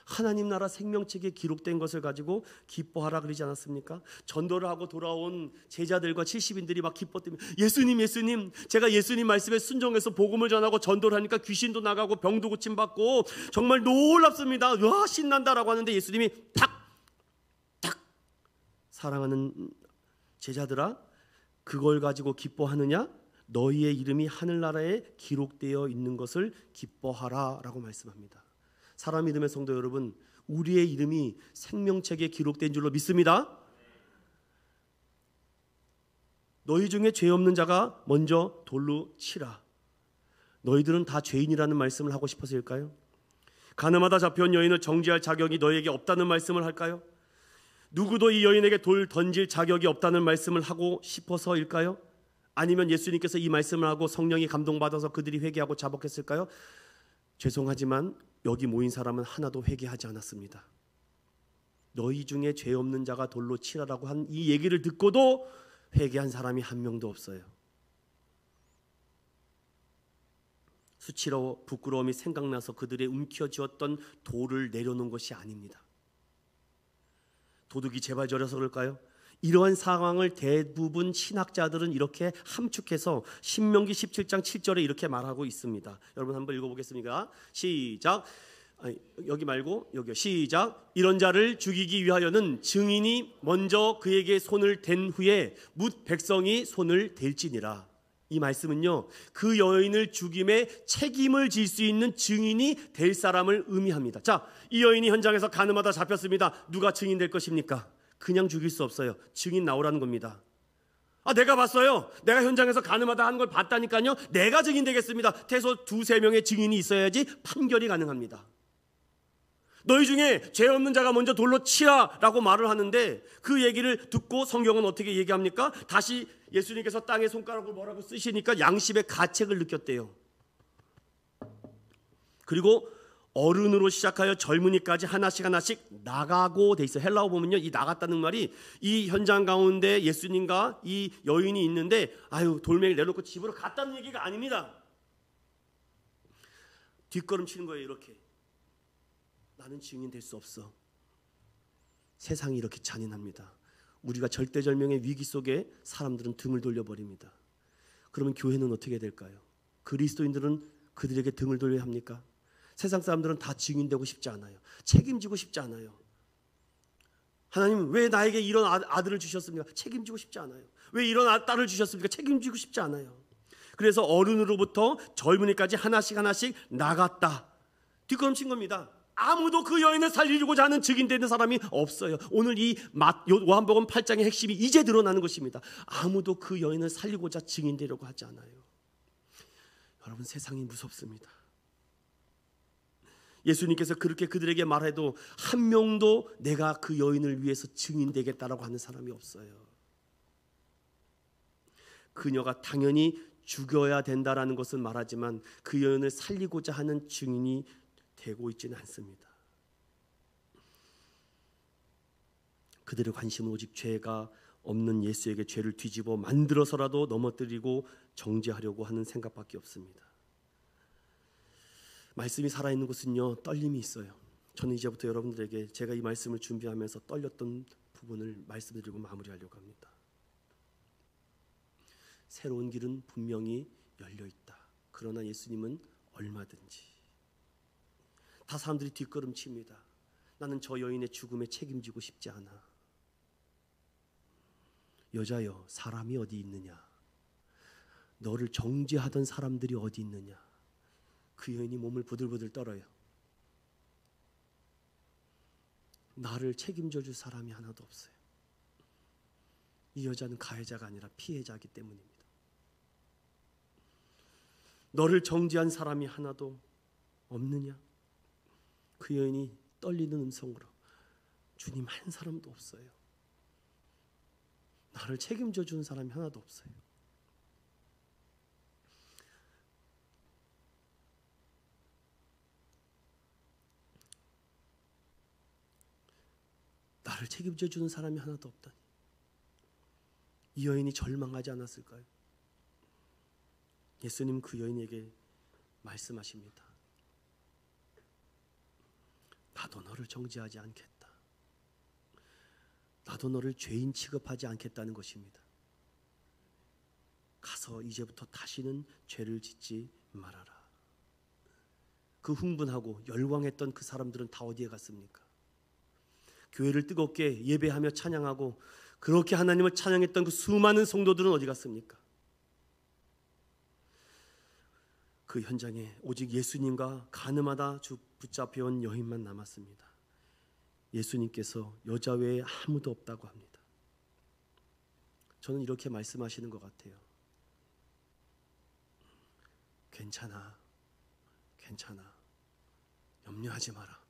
하나님 나라 생명책에 기록된 것을 가지고 기뻐하라 그러지 않았습니까? 전도를 하고 돌아온 제자들과 70인들이 막 기뻤다며, 예수님 예수님, 제가 예수님 말씀에 순종해서 복음을 전하고 전도를 하니까 귀신도 나가고 병도 고침받고 정말 놀랍습니다. 와, 신난다라고 하는데 예수님이 탁 사랑하는 제자들아, 그걸 가지고 기뻐하느냐? 너희의 이름이 하늘나라에 기록되어 있는 것을 기뻐하라 라고 말씀합니다. 사람 믿음의 성도 여러분, 우리의 이름이 생명책에 기록된 줄로 믿습니다. 너희 중에 죄 없는 자가 먼저 돌로 치라. 너희들은 다 죄인이라는 말씀을 하고 싶어서일까요? 가늠하다 잡혀온 여인을 정죄할 자격이 너희에게 없다는 말씀을 할까요? 누구도 이 여인에게 돌 던질 자격이 없다는 말씀을 하고 싶어서일까요? 아니면 예수님께서 이 말씀을 하고 성령이 감동받아서 그들이 회개하고 자복했을까요? 죄송하지만 여기 모인 사람은 하나도 회개하지 않았습니다. 너희 중에 죄 없는 자가 돌로 치라라고 한 이 얘기를 듣고도 회개한 사람이 한 명도 없어요. 수치로 부끄러움이 생각나서 그들의 움켜쥐었던 돌을 내려놓은 것이 아닙니다. 도둑이 제발 저려서 그럴까요? 이러한 상황을 대부분 신학자들은 이렇게 함축해서 신명기 17장 7절에 이렇게 말하고 있습니다. 여러분 한번 읽어보겠습니다. 시작. 여기 말고 여기요. 시작. 이런 자를 죽이기 위하여는 증인이 먼저 그에게 손을 댄 후에 뭇 백성이 손을 댈지니라. 이 말씀은요, 그 여인을 죽임에 책임을 질 수 있는 증인이 될 사람을 의미합니다. 자, 이 여인이 현장에서 가늠하다 잡혔습니다. 누가 증인 될 것입니까? 그냥 죽일 수 없어요. 증인 나오라는 겁니다. 내가 봤어요. 내가 현장에서 가늠하다 하는 걸 봤다니까요. 내가 증인 되겠습니다. 최소 2-3명의 증인이 있어야지 판결이 가능합니다. 너희 중에 죄 없는 자가 먼저 돌로 치라라고 말을 하는데, 그 얘기를 듣고 성경은 어떻게 얘기합니까? 다시 예수님께서 땅에 손가락을 뭐라고 쓰시니까 양심의 가책을 느꼈대요. 그리고 어른으로 시작하여 젊은이까지 하나씩 나가고 돼 있어요. 헬라어 보면요, 이 나갔다는 말이 이 현장 가운데 예수님과 이 여인이 있는데 돌멩이를 내놓고 집으로 갔다는 얘기가 아닙니다. 뒷걸음 치는 거예요. 이렇게. 나는 증인 될 수 없어. 세상이 이렇게 잔인합니다. 우리가 절대절명의 위기 속에 사람들은 등을 돌려버립니다. 그러면 교회는 어떻게 될까요? 그리스도인들은 그들에게 등을 돌려야 합니까? 세상 사람들은 다 증인되고 싶지 않아요. 책임지고 싶지 않아요. 하나님 왜 나에게 이런 아들을 주셨습니까? 책임지고 싶지 않아요. 왜 이런 딸을 주셨습니까? 책임지고 싶지 않아요. 그래서 어른으로부터 젊은이까지 하나씩 나갔다. 뒷걸음친 겁니다. 아무도 그 여인을 살리고자 하는 증인되는 사람이 없어요. 오늘 이 요한복음 8장의 핵심이 이제 드러나는 것입니다. 아무도 그 여인을 살리고자 증인되려고 하지 않아요. 여러분, 세상이 무섭습니다. 예수님께서 그렇게 그들에게 말해도 한 명도 내가 그 여인을 위해서 증인되겠다라고 하는 사람이 없어요. 그녀가 당연히 죽여야 된다라는 것은 말하지만 그 여인을 살리고자 하는 증인이 되고 있지는 않습니다. 그들의 관심은 오직 죄가 없는 예수에게 죄를 뒤집어 만들어서라도 넘어뜨리고 정죄하려고 하는 생각밖에 없습니다. 말씀이 살아있는 곳은요, 떨림이 있어요. 저는 이제부터 여러분들에게 제가 이 말씀을 준비하면서 떨렸던 부분을 말씀드리고 마무리하려고 합니다. 새로운 길은 분명히 열려있다. 그러나 예수님은 얼마든지. 다 사람들이 뒷걸음칩니다. 나는 저 여인의 죽음에 책임지고 싶지 않아. 여자여, 사람이 어디 있느냐? 너를 정죄하던 사람들이 어디 있느냐? 그 여인이 몸을 부들부들 떨어요. 나를 책임져 줄 사람이 하나도 없어요. 이 여자는 가해자가 아니라 피해자이기 때문입니다. 너를 정죄한 사람이 하나도 없느냐? 그 여인이 떨리는 음성으로 주님, 한 사람도 없어요. 나를 책임져 주는 사람이 하나도 없어요. 나를 책임져 주는 사람이 하나도 없다니. 이 여인이 절망하지 않았을까요? 예수님 그 여인에게 말씀하십니다. 나도 너를 정죄하지 않겠다. 나도 너를 죄인 취급하지 않겠다는 것입니다. 가서 이제부터 다시는 죄를 짓지 말아라. 그 흥분하고 열광했던 그 사람들은 다 어디에 갔습니까? 교회를 뜨겁게 예배하며 찬양하고 그렇게 하나님을 찬양했던 그 수많은 성도들은 어디 갔습니까? 그 현장에 오직 예수님과 가늠하다 붙잡혀온 여인만 남았습니다. 예수님께서 여자 외에 아무도 없다고 합니다. 저는 이렇게 말씀하시는 것 같아요. 괜찮아, 괜찮아, 염려하지 마라.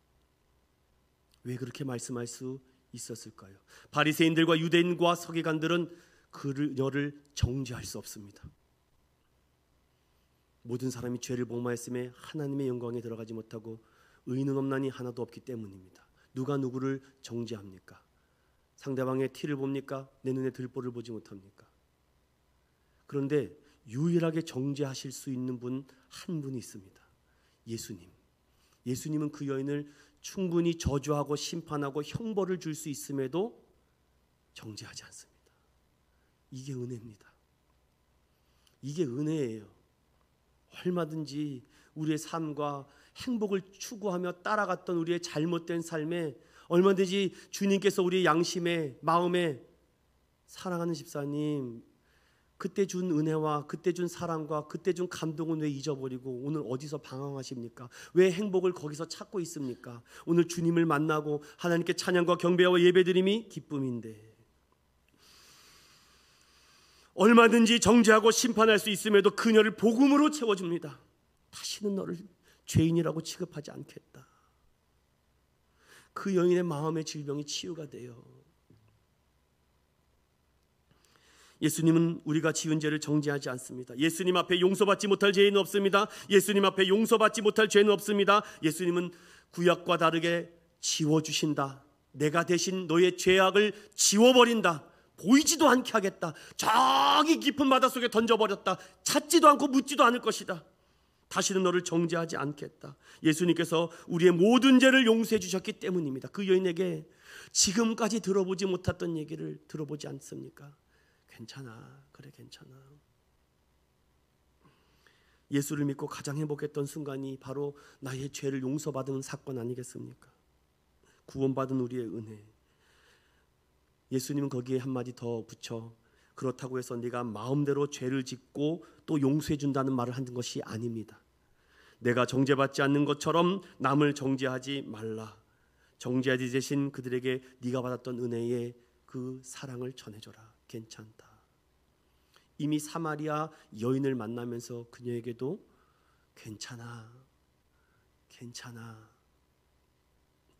왜 그렇게 말씀할 수 있었을까요? 바리새인들과 유대인과 서기관들은 그녀를 정죄할 수 없습니다. 모든 사람이 죄를 범하였음에 하나님의 영광에 들어가지 못하고 의인은 없나니 하나도 없기 때문입니다. 누가 누구를 정죄합니까? 상대방의 티를 봅니까? 내 눈에 들보를 보지 못합니까? 그런데 유일하게 정죄하실 수 있는 분 한 분이 있습니다. 예수님. 예수님은 그 여인을 충분히 저주하고 심판하고 형벌을 줄 수 있음에도 정죄하지 않습니다. 이게 은혜입니다. 이게 은혜예요. 얼마든지 우리의 삶과 행복을 추구하며 따라갔던 우리의 잘못된 삶에 얼마든지 주님께서 우리의 양심에 마음에 사랑하는 집사님, 그때 준 은혜와 그때 준 사랑과 그때 준 감동은 왜 잊어버리고 오늘 어디서 방황하십니까? 왜 행복을 거기서 찾고 있습니까? 오늘 주님을 만나고 하나님께 찬양과 경배와 예배드림이 기쁨인데 얼마든지 정죄하고 심판할 수 있음에도 그녀를 복음으로 채워줍니다. 다시는 너를 죄인이라고 취급하지 않겠다. 그 여인의 마음의 질병이 치유가 돼요. 예수님은 우리가 지은 죄를 정죄하지 않습니다. 예수님 앞에 용서받지 못할 죄는 없습니다. 예수님 앞에 용서받지 못할 죄는 없습니다. 예수님은 구약과 다르게 지워주신다. 내가 대신 너의 죄악을 지워버린다. 보이지도 않게 하겠다. 저기 깊은 바닷속에 던져버렸다. 찾지도 않고 묻지도 않을 것이다. 다시는 너를 정죄하지 않겠다. 예수님께서 우리의 모든 죄를 용서해 주셨기 때문입니다. 그 여인에게 지금까지 들어보지 못했던 얘기를 들어보지 않습니까? 괜찮아, 그래 괜찮아. 예수를 믿고 가장 행복했던 순간이 바로 나의 죄를 용서받은 사건 아니겠습니까? 구원받은 우리의 은혜. 예수님은 거기에 한마디 더 붙여 그렇다고 해서 네가 마음대로 죄를 짓고 또 용서해 준다는 말을 하는 것이 아닙니다. 내가 정죄받지 않는 것처럼 남을 정죄하지 말라. 정죄하지 대신 그들에게 네가 받았던 은혜의 그 사랑을 전해줘라. 괜찮다. 이미 사마리아 여인을 만나면서 그녀에게도 괜찮아, 괜찮아.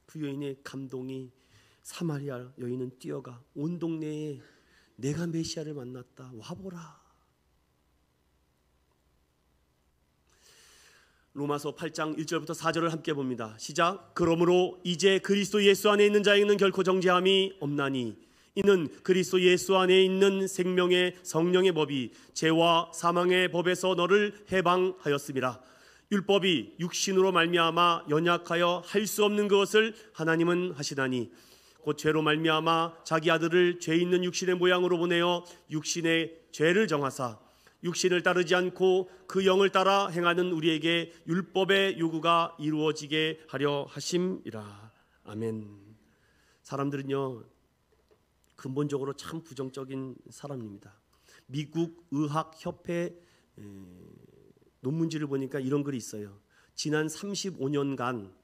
그 여인의 감동이 사마리아 여인은 뛰어가 온 동네에 내가 메시아를 만났다. 와보라. 로마서 8장 1절부터 4절을 함께 봅니다. 시작. 그러므로 이제 그리스도 예수 안에 있는 자에게는 결코 정죄함이 없나니 이는 그리스도 예수 안에 있는 생명의 성령의 법이 죄와 사망의 법에서 너를 해방하였습니다. 율법이 육신으로 말미암아 연약하여 할 수 없는 것을 하나님은 하시나니 곧 죄로 말미암아 자기 아들을 죄 있는 육신의 모양으로 보내어 육신의 죄를 정하사 육신을 따르지 않고 그 영을 따라 행하는 우리에게 율법의 요구가 이루어지게 하려 하심이라. 아멘. 사람들은요 근본적으로 참 부정적인 사람입니다. 미국 의학협회 논문지를 보니까 이런 글이 있어요. 지난 35년간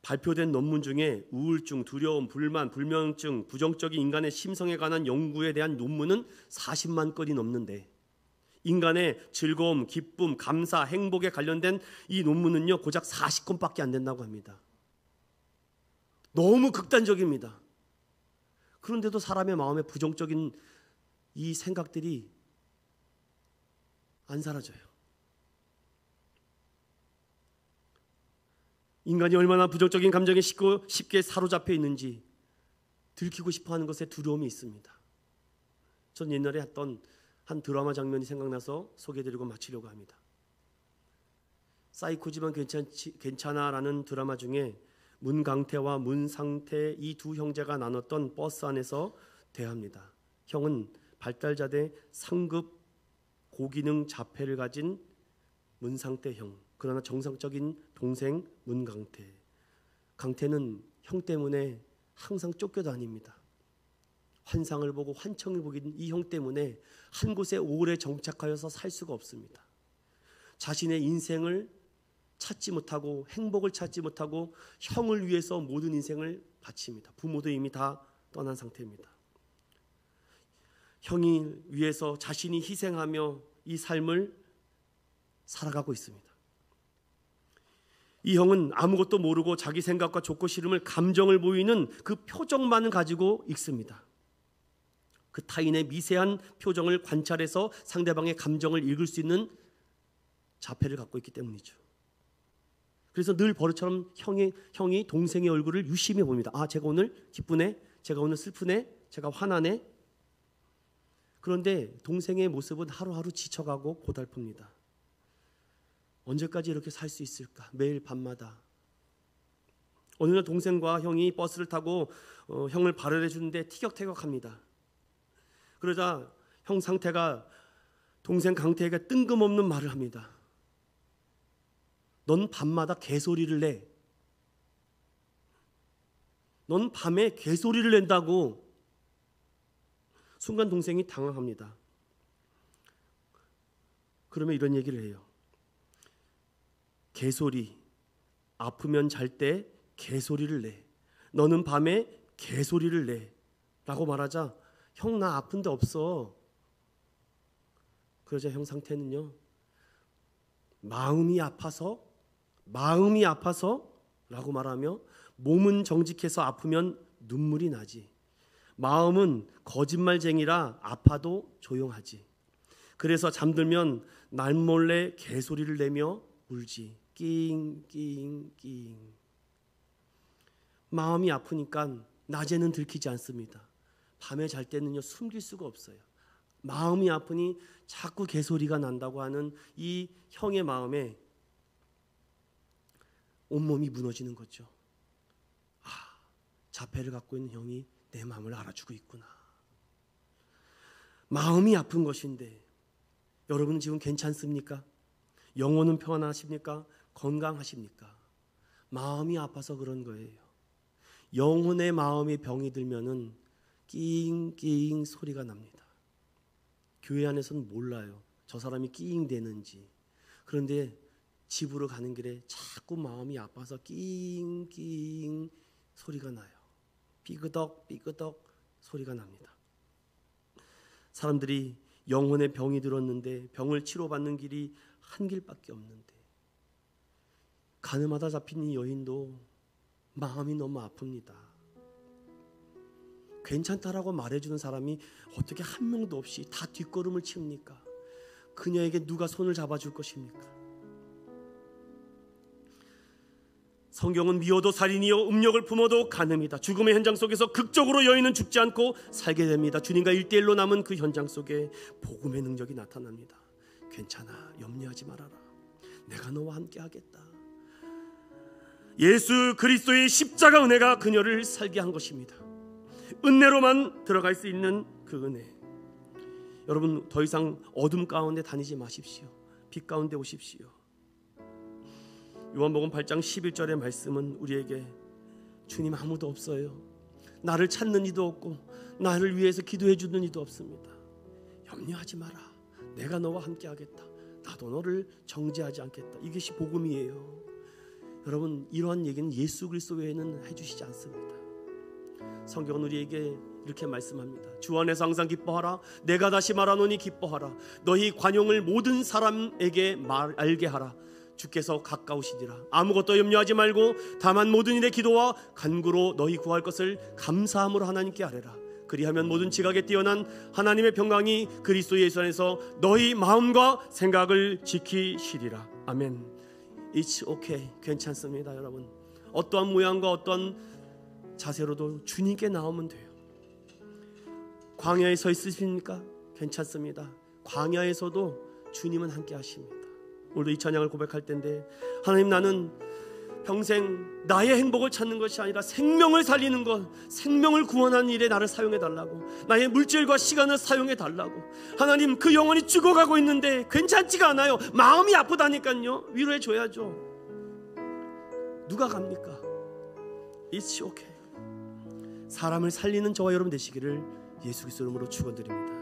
발표된 논문 중에 우울증, 두려움, 불만, 불면증, 부정적인 인간의 심성에 관한 연구에 대한 논문은 40만 건이 넘는데 인간의 즐거움, 기쁨, 감사, 행복에 관련된 이 논문은요 고작 40건밖에 안 된다고 합니다. 너무 극단적입니다. 그런데도 사람의 마음에 부정적인 이 생각들이 안 사라져요. 인간이 얼마나 부정적인 감정에 쉽게 사로잡혀 있는지 들키고 싶어하는 것에 두려움이 있습니다. 전 옛날에 했던 한 드라마 장면이 생각나서 소개해드리고 마치려고 합니다. 사이코지만 괜찮아라는 드라마 중에 문강태와 문상태 이 두 형제가 나눴던 버스 안에서 대화합니다. 형은 발달자대 상급 고기능 자폐를 가진 문상태 형, 그러나 정상적인 동생 문강태. 강태는 형 때문에 항상 쫓겨다닙니다. 환상을 보고 환청을 보긴 이 형 때문에 한 곳에 오래 정착하여서 살 수가 없습니다. 자신의 인생을 찾지 못하고 행복을 찾지 못하고 형을 위해서 모든 인생을 바칩니다. 부모도 이미 다 떠난 상태입니다. 형이 위해서 자신이 희생하며 이 삶을 살아가고 있습니다. 이 형은 아무것도 모르고 자기 생각과 좋고 싫음을 감정을 보이는 그 표정만을 가지고 읽습니다. 그 타인의 미세한 표정을 관찰해서 상대방의 감정을 읽을 수 있는 자폐를 갖고 있기 때문이죠. 그래서 늘 버릇처럼 형이 동생의 얼굴을 유심히 봅니다. 아, 제가 오늘 기쁘네, 제가 오늘 슬프네, 제가 화나네. 그런데 동생의 모습은 하루하루 지쳐가고 고달픕니다. 언제까지 이렇게 살 수 있을까? 매일 밤마다. 어느 날 동생과 형이 버스를 타고 형을 발을해 주는데 티격태격합니다. 그러자 형 상태가 동생 강태에게 뜬금없는 말을 합니다. 넌 밤마다 개소리를 내. 넌 밤에 개소리를 낸다고. 순간 동생이 당황합니다. 그러면 이런 얘기를 해요. 개소리, 아프면 잘 때 개소리를 내. 너는 밤에 개소리를 내. 라고 말하자 형 나 아픈 데 없어. 그러자 형 상태는요. 마음이 아파서 라고 말하며 몸은 정직해서 아프면 눈물이 나지. 마음은 거짓말쟁이라 아파도 조용하지. 그래서 잠들면 날몰래 개소리를 내며 울지. 낑낑낑. 마음이 아프니까 낮에는 들키지 않습니다. 밤에 잘 때는요 숨길 수가 없어요. 마음이 아프니 자꾸 개소리가 난다고 하는 이 형의 마음에 온몸이 무너지는 거죠. 아, 자폐를 갖고 있는 형이 내 마음을 알아주고 있구나. 마음이 아픈 것인데 여러분은 지금 괜찮습니까? 영혼은 평안하십니까? 건강하십니까? 마음이 아파서 그런 거예요. 영혼의 마음이 병이 들면은 끼잉끼잉 소리가 납니다. 교회 안에서는 몰라요. 저 사람이 끼잉대는지. 그런데 집으로 가는 길에 자꾸 마음이 아파서 끼잉끼잉 소리가 나요. 삐그덕 삐그덕 소리가 납니다. 사람들이 영혼의 병이 들었는데 병을 치료받는 길이 한 길밖에 없는데 가늠하다 잡힌 이 여인도 마음이 너무 아픕니다. 괜찮다라고 말해주는 사람이 어떻게 한 명도 없이 다 뒷걸음을 치웁니까? 그녀에게 누가 손을 잡아줄 것입니까? 성경은 미워도 살인이요 음욕을 품어도 간음이다. 죽음의 현장 속에서 극적으로 여인은 죽지 않고 살게 됩니다. 주님과 1:1로 남은 그 현장 속에 복음의 능력이 나타납니다. 괜찮아, 염려하지 말아라. 내가 너와 함께 하겠다. 예수 그리스도의 십자가 은혜가 그녀를 살게 한 것입니다. 은혜로만 들어갈 수 있는 그 은혜. 여러분 더 이상 어둠 가운데 다니지 마십시오. 빛 가운데 오십시오. 요한복음 8장 11절의 말씀은 우리에게 주님 아무도 없어요. 나를 찾는 이도 없고 나를 위해서 기도해 주는 이도 없습니다. 염려하지 마라. 내가 너와 함께 하겠다. 나도 너를 정죄하지 않겠다. 이것이 복음이에요. 여러분 이러한 얘기는 예수 그리스도 외에는 해주시지 않습니다. 성경은 우리에게 이렇게 말씀합니다. 주 안에서 항상 기뻐하라. 내가 다시 말하노니 기뻐하라. 너희 관용을 모든 사람에게 알게 하라. 주께서 가까우시니라. 아무것도 염려하지 말고 다만 모든 일에 기도와 간구로 너희 구할 것을 감사함으로 하나님께 아뢰라. 그리하면 모든 지각에 뛰어난 하나님의 평강이 그리스도 예수 안에서 너희 마음과 생각을 지키시리라. 아멘. It's okay. 괜찮습니다, 여러분. 어떠한 모양과 어떠한 자세로도 주님께 나오면 돼요. 광야에 서 있으십니까? 괜찮습니다. 광야에서도 주님은 함께 하십니다. 오늘도 이 찬양을 고백할 텐데, 하나님, 나는 평생 나의 행복을 찾는 것이 아니라 생명을 살리는 것, 생명을 구원하는 일에 나를 사용해 달라고, 나의 물질과 시간을 사용해 달라고. 하나님, 그 영혼이 죽어가고 있는데 괜찮지가 않아요. 마음이 아프다니까요. 위로해 줘야죠. 누가 갑니까? It's okay. 사람을 살리는 저와 여러분 되시기를 예수 그리스도 이름으로 축원드립니다.